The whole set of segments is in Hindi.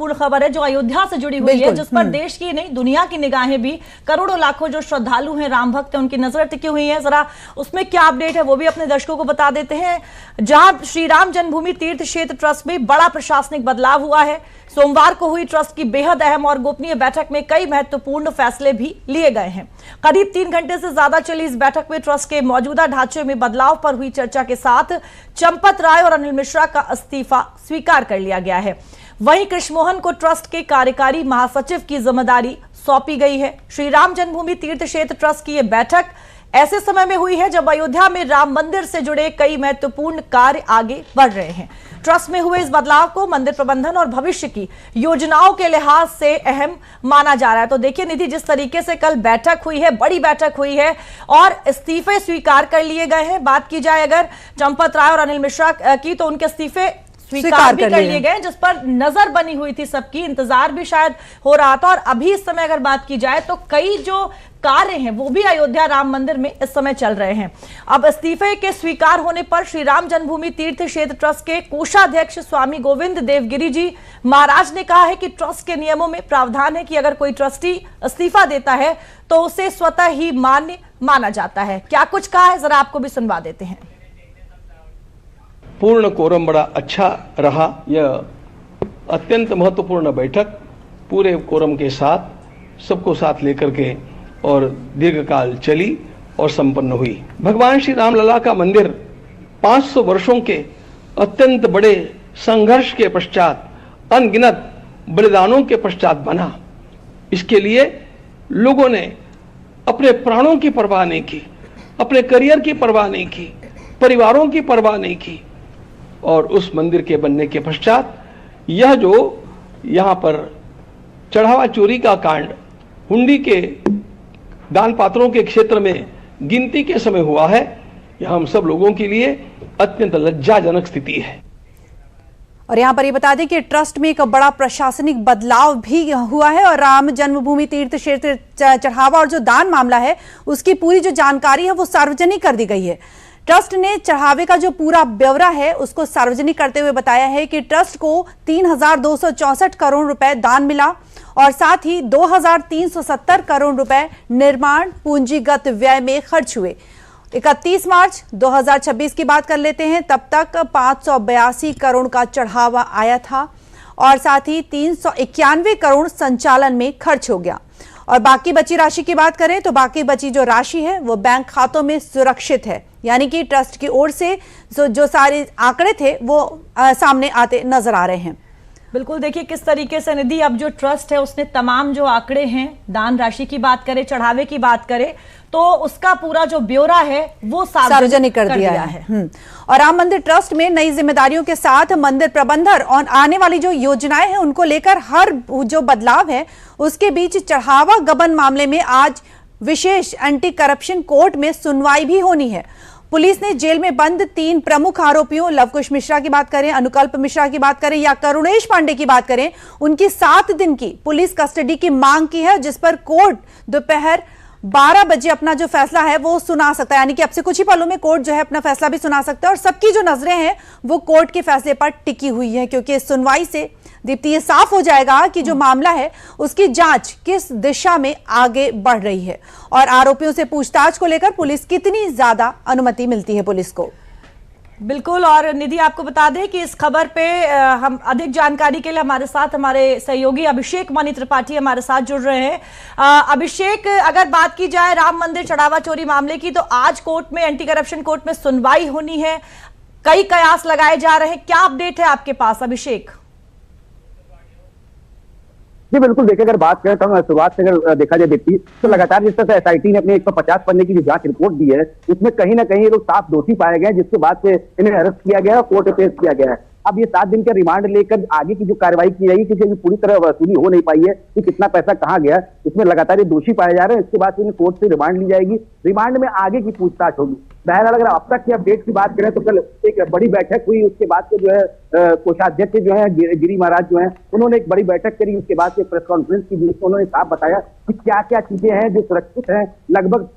पूर्ण खबर है जो अयोध्या से जुड़ी हुई है, जिस पर देश की नहीं दुनिया की निगाहें भी, करोड़ों लाखों जो श्रद्धालु हैं, राम भक्त हैं, उनकी नजर टिकी हुई है। जरा उसमें क्या अपडेट है वो भी अपने दर्शकों को बता देते हैं। जहां श्री राम जन्मभूमि तीर्थ क्षेत्र ट्रस्ट में बड़ा प्रशासनिक बदलाव हुआ है। सोमवार को हुई ट्रस्ट की बेहद अहम और गोपनीय बैठक में कई महत्वपूर्ण फैसले भी लिए गए हैं। करीब 3 घंटे से ज्यादा चली इस बैठक में ट्रस्ट के मौजूदा ढांचे में बदलाव पर हुई चर्चा के साथ चंपत राय और अनिल मिश्रा का इस्तीफा स्वीकार कर लिया गया है। वहीं कृष्ण मोहन को ट्रस्ट के कार्यकारी महासचिव की जिम्मेदारी सौंपी गई है। श्री राम जन्मभूमि तीर्थ क्षेत्र ट्रस्ट की यह बैठक ऐसे समय में हुई है जब अयोध्या में राम मंदिर से जुड़े कई महत्वपूर्ण कार्य आगे बढ़ रहे हैं। ट्रस्ट में हुए इस बदलाव को मंदिर प्रबंधन और भविष्य की योजनाओं के लिहाज से अहम माना जा रहा है। तो देखिए निधि, जिस तरीके से कल बैठक हुई है, बड़ी बैठक हुई है और इस्तीफे स्वीकार कर लिए गए हैं। बात की जाए अगर चंपत राय और अनिल मिश्रा की, तो उनके इस्तीफे स्वीकार भी कर लिए गए, जिस पर नजर बनी हुई थी, सबकी इंतजार भी शायद हो रहा था। और अभी इस समय अगर बात की जाए तो कई जो कार्य हैं वो भी अयोध्या राम मंदिर में इस समय चल रहे हैं। अब इस्तीफे के स्वीकार होने पर श्री राम जन्मभूमि तीर्थ क्षेत्र ट्रस्ट के कोषाध्यक्ष स्वामी गोविंद देवगिरी जी महाराज ने कहा है कि ट्रस्ट के नियमों में प्रावधान है कि अगर कोई ट्रस्टी इस्तीफा देता है तो उसे स्वतः ही मान्य माना जाता है। क्या कुछ कहा है जरा आपको भी सुनवा देते हैं। पूर्ण कोरम बड़ा अच्छा रहा। यह अत्यंत महत्वपूर्ण बैठक पूरे कोरम के साथ सबको साथ लेकर के और दीर्घकाल चली और संपन्न हुई। भगवान श्री राम लला का मंदिर 500 वर्षों के अत्यंत बड़े संघर्ष के पश्चात, अनगिनत बलिदानों के पश्चात बना। इसके लिए लोगों ने अपने प्राणों की परवाह नहीं की, अपने करियर की परवाह नहीं की, परिवारों की परवाह नहीं की। और उस मंदिर के बनने के पश्चात यह जो यहाँ पर चढ़ावा चोरी का कांड हुंडी के दान पात्रों के क्षेत्र में गिनती के समय हुआ है, यह हम सब लोगों के लिए अत्यंत लज्जाजनक स्थिति है। और यहाँ पर ये बता दें कि ट्रस्ट में एक बड़ा प्रशासनिक बदलाव भी हुआ है और राम जन्मभूमि तीर्थ क्षेत्र चढ़ावा और जो दान मामला है उसकी पूरी जो जानकारी है वो सार्वजनिक कर दी गई है। ट्रस्ट ने चढ़ावे का जो पूरा ब्यौरा है उसको सार्वजनिक करते हुए बताया है कि ट्रस्ट को 3,264 करोड़ रुपए दान मिला और साथ ही 2,370 करोड़ रुपए निर्माण पूंजीगत व्यय में खर्च हुए। 31 मार्च 2026 की बात कर लेते हैं, तब तक 582 करोड़ का चढ़ावा आया था और साथ ही 391 करोड़ संचालन में खर्च हो गया। और बाकी बची राशि की बात करें तो बाकी बची जो राशि है वो बैंक खातों में सुरक्षित है, यानी कि ट्रस्ट की ओर से जो सारे आंकड़े थे वो सामने आते नजर आ रहे हैं। बिल्कुल, देखिए किस तरीके से निधि अब जो ट्रस्ट है उसने तमाम जो आंकड़े हैं, दान राशि की बात करें, चढ़ावे की बात करें, तो उसका पूरा जो ब्यौरा है वो सार्वजनिक कर दिया है। और राम मंदिर ट्रस्ट में नई जिम्मेदारियों के साथ मंदिर प्रबंधन और आने वाली जो योजनाएं हैं उनको लेकर हर जो बदलाव है उसके बीच चढ़ावा गबन मामले में आज विशेष एंटी करप्शन कोर्ट में सुनवाई भी होनी है। पुलिस ने जेल में बंद 3 प्रमुख आरोपियों लवकुश मिश्रा की बात करें, अनुकल्प मिश्रा की बात करें या करुणेश पांडे की बात करें, उनकी 7 दिन की पुलिस कस्टडी की मांग की है, जिस पर कोर्ट दोपहर 12 बजे अपना जो फैसला है वो सुना सकता है। यानी कि अब से कुछ ही पलों में कोर्ट जो है अपना फैसला भी सुना सकता है और सबकी जो नजरें हैं वो कोर्ट के फैसले पर टिकी हुई है, क्योंकि इस सुनवाई से दीप्ति ये साफ हो जाएगा कि जो मामला है उसकी जांच किस दिशा में आगे बढ़ रही है और आरोपियों से पूछताछ को लेकर पुलिस कितनी ज्यादा अनुमति मिलती है पुलिस को। बिल्कुल, और निधि आपको बता दें कि इस खबर पे हम अधिक जानकारी के लिए हमारे साथ हमारे सहयोगी अभिषेक मणि त्रिपाठी हमारे साथ जुड़ रहे हैं। अभिषेक, अगर बात की जाए राम मंदिर चढ़ावा चोरी मामले की, तो आज कोर्ट में, एंटी करप्शन कोर्ट में सुनवाई होनी है, कई कयास लगाए जा रहे हैं, क्या अपडेट है आपके पास अभिषेक? जी बिल्कुल, देखिए अगर बात करें तो शुरुआत से अगर देखा जाए दीप्ति, तो लगातार जिस तरह से एसआईटी ने अपने 150 पन्ने की जो जांच रिपोर्ट दी है उसमें कहीं ना कहीं लोग साफ दोषी पाए गए, जिसके बाद से इन्हें अरेस्ट किया गया और कोर्ट में पेश किया गया है। अब ये 7 दिन का रिमांड लेकर आगे की जो कार्रवाई की जाएगी, क्योंकि अभी पूरी तरह वसूली हो नहीं पाई है कि कितना पैसा कहाँ गया, इसमें लगातार ये दोषी पाए जा रहे हैं। इसके बाद इन्हें कोर्ट से रिमांड ली जाएगी, रिमांड में आगे की पूछताछ होगी। बहरहाल अगर अब तक की अपडेट की बात करें तो कल एक बड़ी बैठक हुई, उसके बाद से जो है कोषाध्यक्ष जो है गिरी महाराज जो है उन्होंने एक बड़ी बैठक करी, उसके बाद से प्रेस कॉन्फ्रेंस की जिसमें उन्होंने साफ बताया कि क्या क्या चीजें हैं जो सुरक्षित हैं। लगभग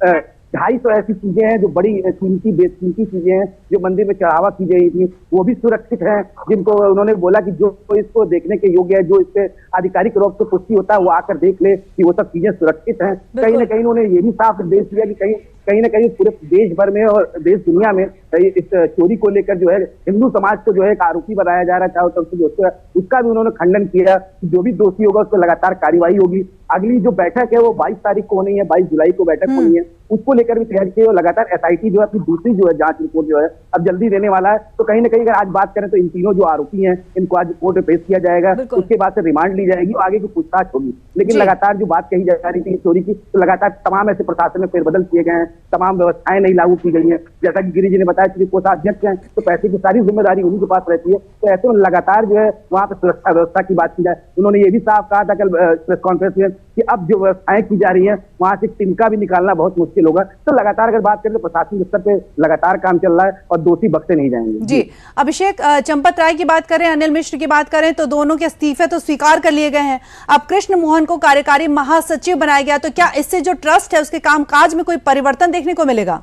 250 ऐसी चीजें हैं जो बड़ी कीमती बेकीमती चीजें हैं जो मंदिर में चढ़ावा की गई थी, वो भी सुरक्षित हैं, जिनको उन्होंने बोला कि जो इसको देखने के योग्य है, जो इस पे आधिकारिक रूप से पुष्टि होता है वो आकर देख ले कि वो सब चीजें सुरक्षित हैं। कहीं ना कहीं उन्होंने ये भी साफ निर्देश दिया कि कहीं ना कहीं पूरे देश भर में और देश दुनिया में इस चोरी को लेकर जो है हिंदू समाज को जो है एक आरोपी बनाया जा रहा है, चाहे तरफ से दोस्तों, उसका भी उन्होंने खंडन किया कि जो भी दोषी होगा उस पर लगातार कार्रवाई होगी। अगली जो बैठक है वो 22 तारीख को होनी है, 22 जुलाई को बैठक होनी है, उसको लेकर भी तैयारी की और लगातार एसआईटी जो है अपनी दूसरी जो है जांच रिपोर्ट जो है अब जल्दी देने वाला है। तो कहीं ना कहीं अगर आज बात करें तो इन तीनों जो आरोपी हैं इनको आज कोर्ट में पेश किया जाएगा, उसके बाद से रिमांड ली जाएगी और आगे की पूछताछ होगी। लेकिन लगातार जो बात कही जा रही थी चोरी की, तो लगातार तमाम ऐसे प्रशासन में फेरबदल किए गए हैं, तमाम व्यवस्थाएं नहीं लागू की गई हैं। जैसा कि गिरिजी ने बताया कि कोषाध्यक्ष हैं तो पैसे की सारी जिम्मेदारी उन्हीं के पास रहती है, तो ऐसे में लगातार जो है वहां पर सुरक्षा व्यवस्था की बात की जाए। उन्होंने ये भी साफ कहा था कल प्रेस कॉन्फ्रेंस में कि अब जो व्यवस्थाएं की जा रही है वहां से तिनका भी निकालना बहुत मुश्किल होगा। तो लगातार अगर बात करें तो प्रशासनिक स्तर पे लगातार काम चल रहा है और दोषी बख्शे नहीं जाएंगे। जी अभिषेक, चंपत राय की बात करें, अनिल मिश्र की बात करें तो दोनों के इस्तीफे तो स्वीकार कर लिए गए हैं। अब कृष्ण मोहन को कार्यकारी महासचिव बनाया गया, तो क्या इससे जो ट्रस्ट है उसके कामकाज में कोई परिवर्तन देखने को मिलेगा?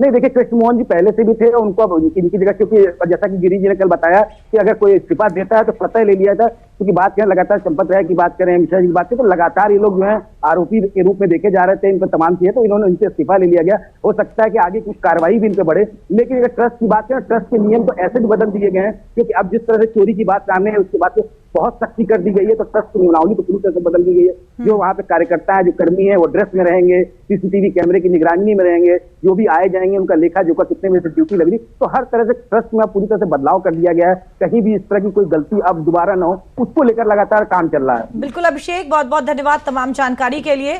नहीं, देखिए कृष्ण मोहन जी पहले से भी थे, उनको अब इनकी जगह, क्योंकि जैसा कि गिरिजी ने कल बताया कि अगर कोई इस्तीफा देता है तो स्वतः ले लिया था, क्योंकि बात करें लगातार चंपत राय की बात करें, मिश्रा जी की बात करें, तो लगातार ये लोग जो है आरोपी के रूप में देखे जा रहे थे, इन पर तमाम चीजें, तो इन्होंने इनसे इस्तीफा ले लिया गया। हो सकता है कि आगे कुछ कार्रवाई भी इन पे बढ़े, लेकिन अगर ट्रस्ट की बात करें, ट्रस्ट के नियम तो ऐसे भी बदल दिए गए हैं, क्योंकि अब जिस तरह से चोरी की बात सामने है उसके बाद से बहुत सख्ती कर दी गई है, तो ट्रस्ट की नियमावली तो पूरी तरह से बदल दी गई है। जो वहाँ पे कार्यकर्ता है, जो कर्मी है, वो ड्रेस में रहेंगे, सीसीटीवी कैमरे की निगरानी में रहेंगे, जो भी आए जाएंगे उनका लेखा जोखा कितने बजे से ड्यूटी लग रही, तो हर तरह से ट्रस्ट में पूरी तरह से बदलाव कर दिया गया है। कहीं भी इस तरह की कोई गलती अब दोबारा न हो, उसको लेकर लगातार काम चल रहा है। बिल्कुल अभिषेक, बहुत बहुत धन्यवाद तमाम जानकारी के लिए।